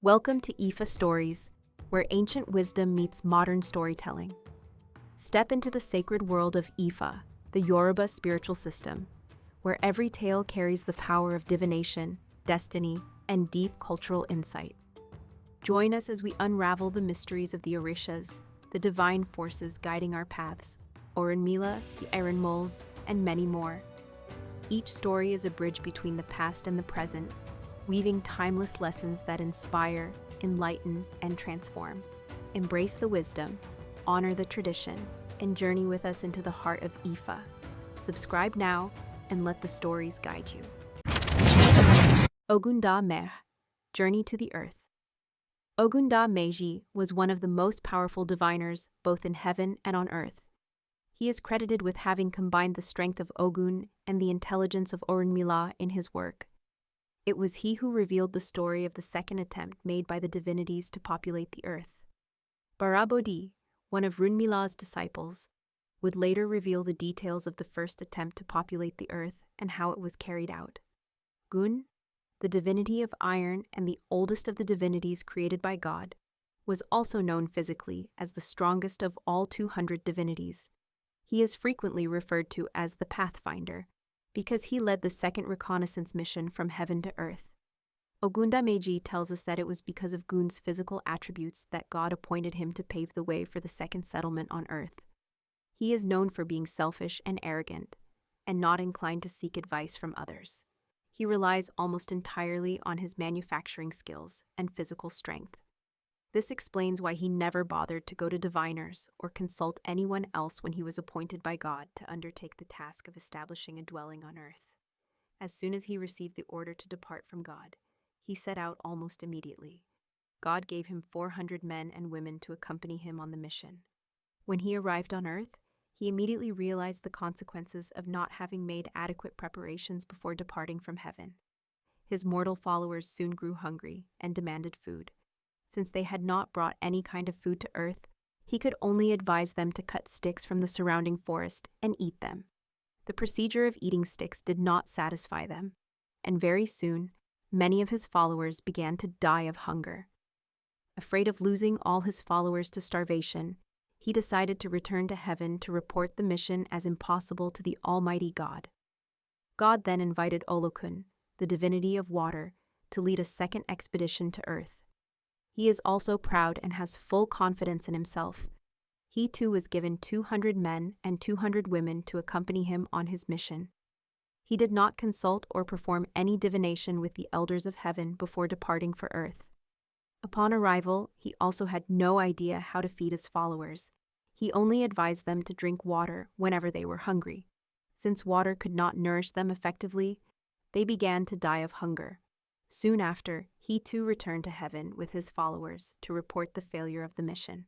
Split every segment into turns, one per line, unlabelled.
Welcome to Ifa Stories, where ancient wisdom meets modern storytelling. Step into the sacred world of Ifa, the Yoruba spiritual system, where every tale carries the power of divination, destiny, and deep cultural insight. Join us as we unravel the mysteries of the Orishas, the divine forces guiding our paths, Òrúnmìlà, the Iron Moles, and many more. Each story is a bridge between the past and the present, weaving timeless lessons that inspire, enlighten, and transform. Embrace the wisdom, honor the tradition, and journey with us into the heart of Ifa. Subscribe now and let the stories guide you. OGÚNDÁ MÉJÌ, Journey to the Earth. OGÚNDÁ MÉJÌ was one of the most powerful diviners both in heaven and on earth. He is credited with having combined the strength of Ògún and the intelligence of Òrúnmìlà in his work. It was he who revealed the story of the second attempt made by the divinities to populate the earth. Barabodi, one of Òrúnmìlà's disciples, would later reveal the details of the first attempt to populate the earth and how it was carried out. Ògún, the divinity of iron and the oldest of the divinities created by God, was also known physically as the strongest of all 200 divinities. He is frequently referred to as the Pathfinder, because he led the second reconnaissance mission from heaven to earth. OGÚNDÁ MÉJÌ tells us that it was because of Ògún's physical attributes that God appointed him to pave the way for the second settlement on earth. He is known for being selfish and arrogant, and not inclined to seek advice from others. He relies almost entirely on his manufacturing skills and physical strength. This explains why he never bothered to go to diviners or consult anyone else when he was appointed by God to undertake the task of establishing a dwelling on earth. As soon as he received the order to depart from God, he set out almost immediately. God gave him 400 men and women to accompany him on the mission. When he arrived on earth, he immediately realized the consequences of not having made adequate preparations before departing from heaven. His mortal followers soon grew hungry and demanded food. Since they had not brought any kind of food to earth, he could only advise them to cut sticks from the surrounding forest and eat them. The procedure of eating sticks did not satisfy them, and very soon, many of his followers began to die of hunger. Afraid of losing all his followers to starvation, he decided to return to heaven to report the mission as impossible to the Almighty God. God then invited Olókun, the divinity of water, to lead a second expedition to earth. He is also proud and has full confidence in himself. He too was given 200 men and 200 women to accompany him on his mission. He did not consult or perform any divination with the elders of heaven before departing for earth. Upon arrival, he also had no idea how to feed his followers. He only advised them to drink water whenever they were hungry. Since water could not nourish them effectively, they began to die of hunger. Soon after, he too returned to heaven with his followers to report the failure of the mission.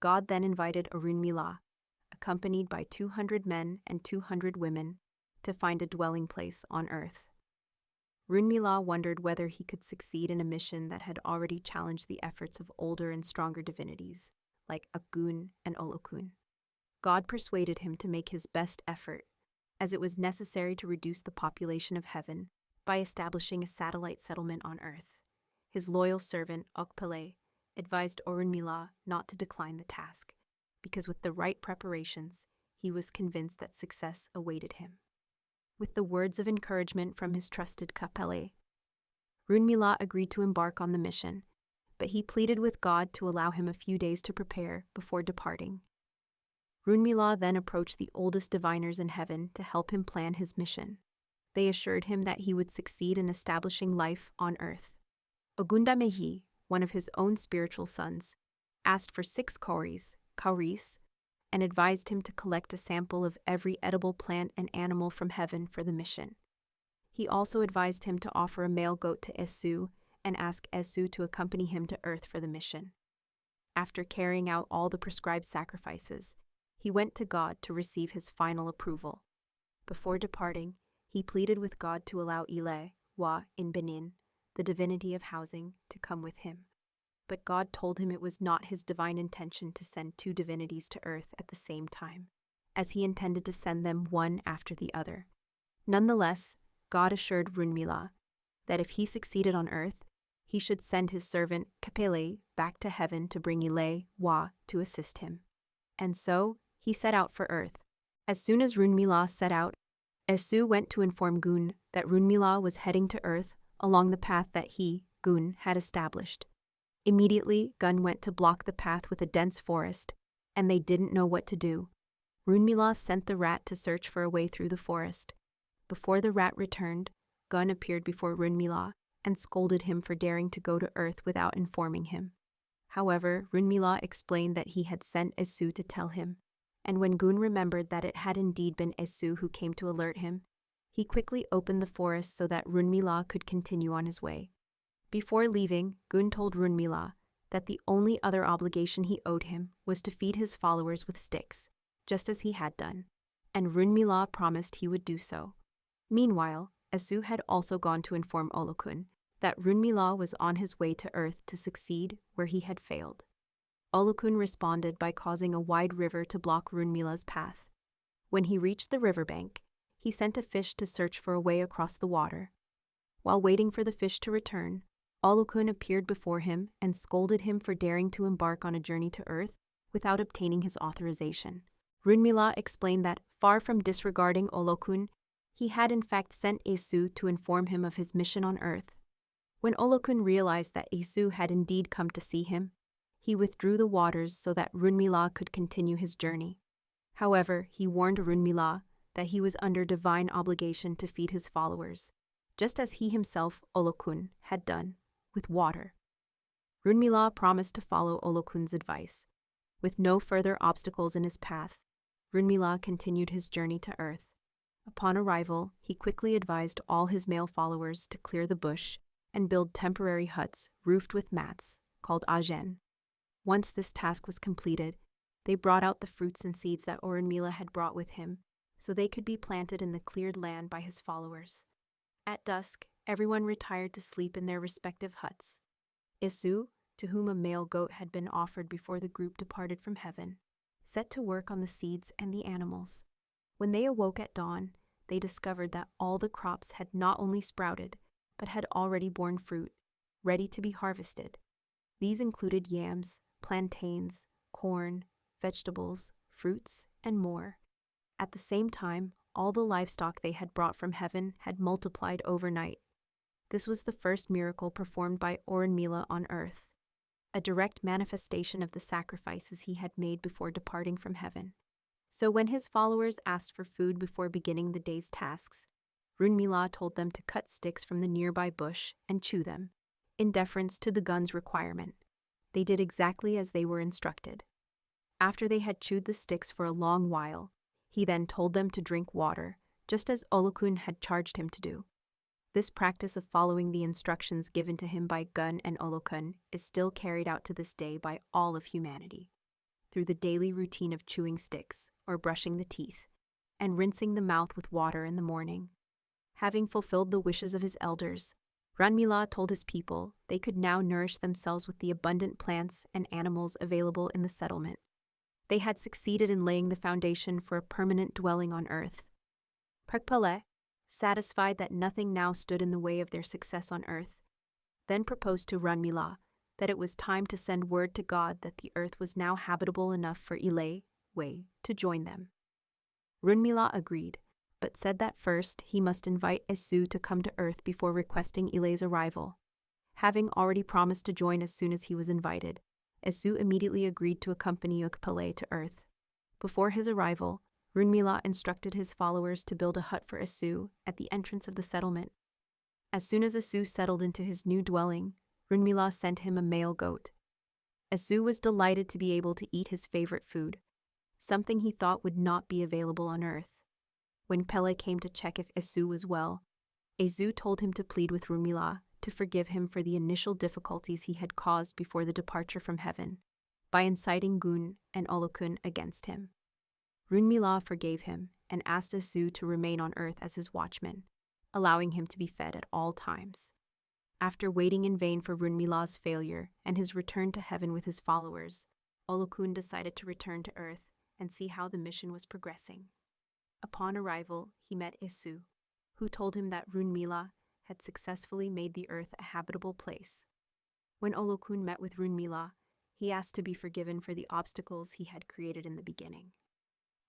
God then invited Òrúnmìlà, accompanied by 200 men and 200 women, to find a dwelling place on earth. Òrúnmìlà wondered whether he could succeed in a mission that had already challenged the efforts of older and stronger divinities, like Ògún and Olókun. God persuaded him to make his best effort, as it was necessary to reduce the population of heaven by establishing a satellite settlement on earth. His loyal servant, pèlè, advised Òrúnmìlà not to decline the task, because with the right preparations, he was convinced that success awaited him. With the words of encouragement from his trusted pèlè, Òrúnmìlà agreed to embark on the mission, but he pleaded with God to allow him a few days to prepare before departing. Òrúnmìlà then approached the oldest diviners in heaven to help him plan his mission. They assured him that he would succeed in establishing life on earth. OGÚNDÁ MÉJÌ, one of his own spiritual sons, asked for 6 cauries, and advised him to collect a sample of every edible plant and animal from heaven for the mission. He also advised him to offer a male goat to Òsù and ask Òsù to accompany him to earth for the mission. After carrying out all the prescribed sacrifices, he went to God to receive his final approval. Before departing, he pleaded with God to allow Ilé, in Benin, the divinity of housing, to come with him. But God told him it was not his divine intention to send 2 divinities to earth at the same time, as he intended to send them one after the other. Nonetheless, God assured Òrúnmìlà that if he succeeded on earth, he should send his servant Pèlè back to heaven to bring Wa to assist him. And so, he set out for Earth. As soon as Òrúnmìlà set out, Ògún went to inform Ògún that Òrúnmìlà was heading to Earth along the path that he, Ògún, had established. Immediately, Ògún went to block the path with a dense forest, and they didn't know what to do. Òrúnmìlà sent the rat to search for a way through the forest. Before the rat returned, Ògún appeared before Òrúnmìlà and scolded him for daring to go to Earth without informing him. However, Òrúnmìlà explained that he had sent Ògún to tell him, and when Ògún remembered that it had indeed been Ògún who came to alert him, he quickly opened the forest so that Òrúnmìlà could continue on his way. Before leaving, Ògún told Òrúnmìlà that the only other obligation he owed him was to feed his followers with sticks, just as he had done, and Òrúnmìlà promised he would do so. Meanwhile, Ògún had also gone to inform Olókun that Òrúnmìlà was on his way to Earth to succeed where he had failed. Olókun responded by causing a wide river to block Òrúnmìlà's path. When he reached the riverbank, he sent a fish to search for a way across the water. While waiting for the fish to return, Olókun appeared before him and scolded him for daring to embark on a journey to Earth without obtaining his authorization. Òrúnmìlà explained that, far from disregarding Olókun, he had in fact sent Ògún to inform him of his mission on Earth. When Olókun realized that Ògún had indeed come to see him, he withdrew the waters so that Òrúnmìlà could continue his journey. However, he warned Òrúnmìlà that he was under divine obligation to feed his followers, just as he himself, Olókun, had done, with water. Òrúnmìlà promised to follow Olókun's advice. With no further obstacles in his path, Òrúnmìlà continued his journey to Earth. Upon arrival, he quickly advised all his male followers to clear the bush and build temporary huts roofed with mats, called ajen. Once this task was completed, they brought out the fruits and seeds that Òrúnmìlà had brought with him, so they could be planted in the cleared land by his followers. At dusk, everyone retired to sleep in their respective huts. Ògún, to whom a male goat had been offered before the group departed from heaven, set to work on the seeds and the animals. When they awoke at dawn, they discovered that all the crops had not only sprouted, but had already borne fruit, ready to be harvested. These included yams, plantains, corn, vegetables, fruits, and more. At the same time, all the livestock they had brought from heaven had multiplied overnight. This was the first miracle performed by Òrúnmìlà on Earth, a direct manifestation of the sacrifices he had made before departing from heaven. So when his followers asked for food before beginning the day's tasks, Òrúnmìlà told them to cut sticks from the nearby bush and chew them, in deference to the gun's requirement. They did exactly as they were instructed. After they had chewed the sticks for a long while, he then told them to drink water, just as Olókun had charged him to do. This practice of following the instructions given to him by Ògún and Olókun is still carried out to this day by all of humanity, through the daily routine of chewing sticks or brushing the teeth, and rinsing the mouth with water in the morning. Having fulfilled the wishes of his elders, Òrúnmìlà told his people they could now nourish themselves with the abundant plants and animals available in the settlement. They had succeeded in laying the foundation for a permanent dwelling on Earth. Pèlè, satisfied that nothing now stood in the way of their success on Earth, then proposed to Òrúnmìlà that it was time to send word to God that the Earth was now habitable enough for Way to join them. Òrúnmìlà agreed, but said that first he must invite Ògún to come to Earth before requesting Ilé's arrival. Having already promised to join as soon as he was invited, Ògún immediately agreed to accompany Pèlè to Earth. Before his arrival, Òrúnmìlà instructed his followers to build a hut for Ògún at the entrance of the settlement. As soon as Ògún settled into his new dwelling, Òrúnmìlà sent him a male goat. Ògún was delighted to be able to eat his favorite food, something he thought would not be available on Earth. When Pèlè came to check if Ògún was well, Ògún told him to plead with Òrúnmìlà to forgive him for the initial difficulties he had caused before the departure from heaven, by inciting Ògún and Olókun against him. Òrúnmìlà forgave him and asked Ògún to remain on Earth as his watchman, allowing him to be fed at all times. After waiting in vain for Òrúnmìlà's failure and his return to heaven with his followers, Olókun decided to return to Earth and see how the mission was progressing. Upon arrival, he met Ògún, who told him that Òrúnmìlà had successfully made the Earth a habitable place, When Olókun met with Òrúnmìlà, he asked to be forgiven for the obstacles he had created in the beginning.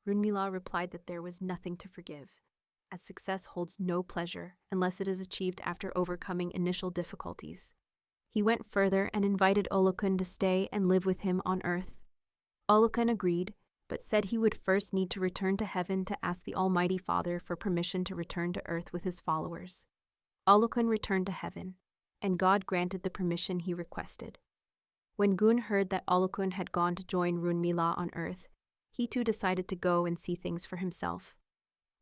Òrúnmìlà replied that there was nothing to forgive, as success holds no pleasure unless it is achieved after overcoming initial difficulties. He went further and invited Olókun to stay and live with him on earth. Olókun agreed, but said he would first need to return to heaven to ask the Almighty Father for permission to return to earth with his followers. Olókun returned to heaven, and God granted the permission he requested. When Ògún heard that Olókun had gone to join Òrúnmìlà on earth, he too decided to go and see things for himself.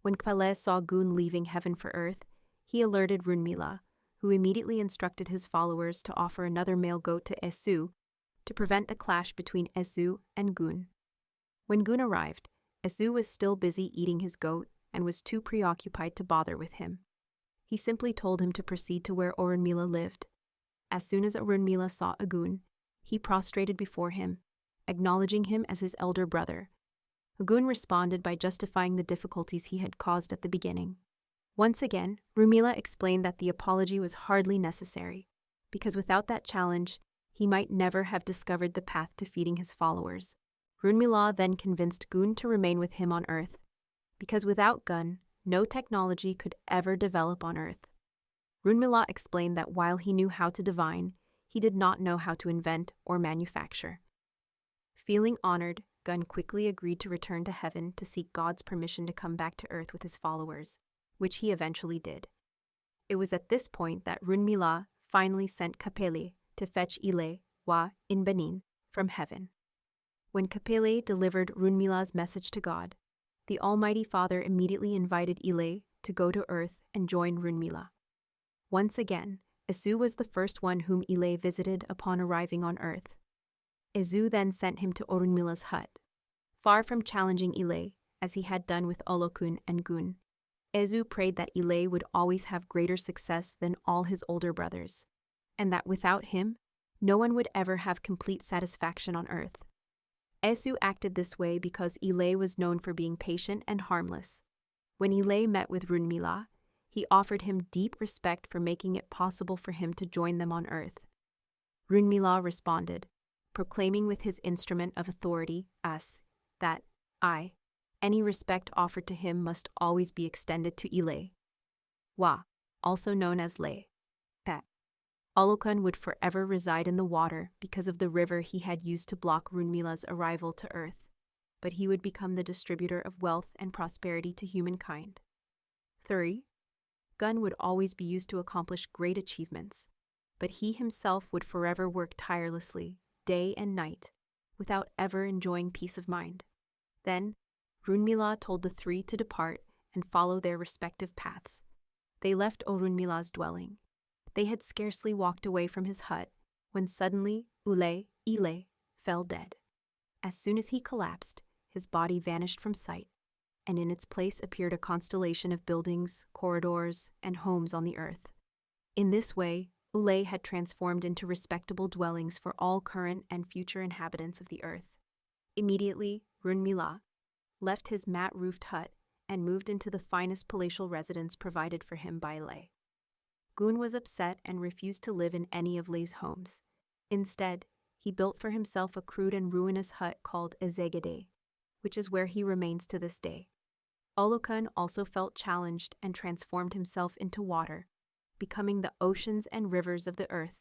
When pèlè saw Ògún leaving heaven for earth, he alerted Òrúnmìlà, who immediately instructed his followers to offer another male goat to Ògún to prevent a clash between Ògún and Ògún. When Ògún arrived, Ògún was still busy eating his goat and was too preoccupied to bother with him. He simply told him to proceed to where Òrúnmìlà lived. As soon as Òrúnmìlà saw Ògún, he prostrated before him, acknowledging him as his elder brother. Ògún responded by justifying the difficulties he had caused at the beginning. Once again, Òrúnmìlà explained that the apology was hardly necessary, because without that challenge, he might never have discovered the path to feeding his followers. Òrúnmìlà then convinced Ògún to remain with him on earth, because without Ògún, no technology could ever develop on earth. Òrúnmìlà explained that while he knew how to divine, he did not know how to invent or manufacture. Feeling honored, Ògún quickly agreed to return to heaven to seek God's permission to come back to earth with his followers, which he eventually did. It was at this point that Òrúnmìlà finally sent pèlè to fetch Ilé wa in Benin from heaven. When pèlè delivered Òrúnmìlà's message to God, the Almighty Father immediately invited Ilé to go to earth and join Òrúnmìlà. Once again, Ògún was the first one whom Ilé visited upon arriving on earth. Ògún then sent him to Òrúnmìlà's hut. Far from challenging Ilé, as he had done with Olókun and Ògún, Ògún prayed that Ilé would always have greater success than all his older brothers, and that without him, no one would ever have complete satisfaction on earth. Ògún acted this way because Ilé was known for being patient and harmless. When Ilé met with Òrúnmìlà, he offered him deep respect for making it possible for him to join them on earth. Òrúnmìlà responded, proclaiming with his instrument of authority, as, that, any respect offered to him must always be extended to Ilé wa, also known as Lé, that Olókun would forever reside in the water because of the river he had used to block Òrúnmìlà's arrival to earth, but he would become the distributor of wealth and prosperity to humankind. 3. Ògún would always be used to accomplish great achievements, but he himself would forever work tirelessly, day and night, without ever enjoying peace of mind. Then, Òrúnmìlà told the three to depart and follow their respective paths. They left Òrúnmìlà's dwelling. They had scarcely walked away from his hut when suddenly Ilé fell dead. As soon as he collapsed, his body vanished from sight, and in its place appeared a constellation of buildings, corridors, and homes on the earth. In this way, Ilé had transformed into respectable dwellings for all current and future inhabitants of the earth. Immediately, Òrúnmìlà left his mat-roofed hut and moved into the finest palatial residence provided for him by Ilé. Ògún was upset and refused to live in any of Ilé's homes. Instead, he built for himself a crude and ruinous hut called Ògúndá, which is where he remains to this day. Olókun also felt challenged and transformed himself into water, becoming the oceans and rivers of the earth.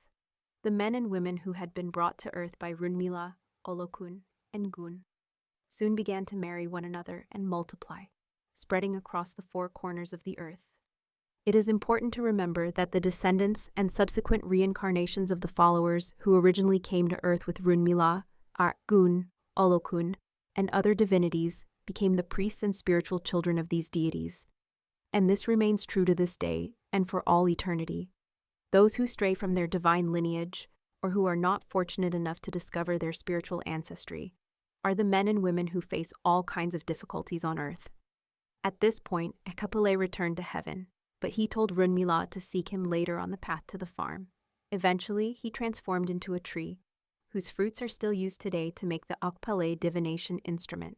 The men and women who had been brought to earth by Òrúnmìlà, Olókun, and Ògún soon began to marry one another and multiply, spreading across the four corners of the earth. It is important to remember that the descendants and subsequent reincarnations of the followers who originally came to earth with Òrúnmìlà, Ògún, Olókun, and other divinities became the priests and spiritual children of these deities. And this remains true to this day and for all eternity. Those who stray from their divine lineage, or who are not fortunate enough to discover their spiritual ancestry, are the men and women who face all kinds of difficulties on earth. At this point, pèlè returned to heaven, but he told Òrúnmìlà to seek him later on the path to the farm. Eventually, he transformed into a tree, whose fruits are still used today to make the pèlè divination instrument.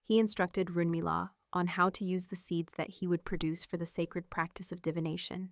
He instructed Òrúnmìlà on how to use the seeds that he would produce for the sacred practice of divination.